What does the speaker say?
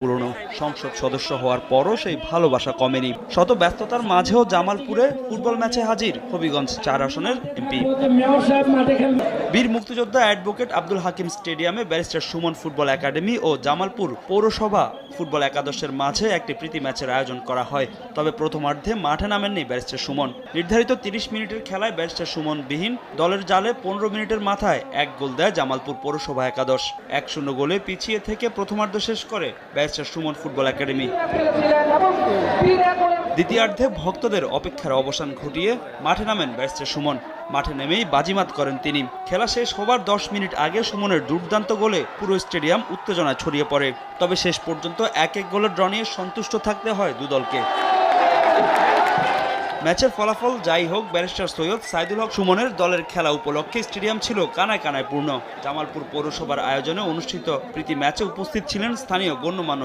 পুরনো সংসদ সদস্য হওয়ার পরও সেই ভালোবাসা কমেনি। শত ব্যস্ততার মাঝেও জামালপুরে ফুটবল ম্যাচে হাজির হবিগঞ্জ ৪ আসনের এমপি। বীর মুক্তিযোদ্ধা অ্যাডভোকেট আব্দুল হাকিম স্টেডিয়ামে ব্যারিস্টার সুমন ফুটবল একাডেমি ও জামালপুর পৌরসভা ফুটবল একাদশের মাঝে একটি প্রীতি ম্যাচের আয়োজন করা হয়। তবে প্রথমার্ধে মাঠে নামেননি ব্যারিস্টার সুমন। নির্ধারিত ৩০ মিনিটের খেলায় ব্যারিস্টার সুমন বিহীন দলের জালে ১৫ মিনিটের মাথায় এক গোল দেয় জামালপুর পৌরসভা একাদশ। ১-০ গোলে পিছিয়ে থেকে প্রথমার্ধ শেষ করে ব্যারিস্টার সুমন ফুটবল একাডেমি। দ্বিতীয়ার্ধে ভক্তদের অপেক্ষার অবসান ঘটিয়ে মাঠে নামেন ব্যারিস্টার সুমন। মাঠে নেমেই বাজিমাত করেন তিনি। খেলা শেষ হবার ১০ মিনিট আগে সুমনের দুর্দান্ত গোলে পুরো স্টেডিয়াম উত্তেজনায় ছড়িয়ে পড়ে। তবে শেষ পর্যন্ত ১-১ গোলের ড্র নিয়ে সন্তুষ্ট থাকতে হয় দু দলকে। ম্যাচের ফলাফল যাই হোক, ব্যারিস্টার সৈয়দ সাইদুল হক সুমনের দলের খেলা উপলক্ষে স্টেডিয়াম ছিল কানায় কানায় পূর্ণ। জামালপুর পৌরসভার আয়োজনে অনুষ্ঠিত প্রীতি ম্যাচে উপস্থিত ছিলেন স্থানীয় গণ্যমান্য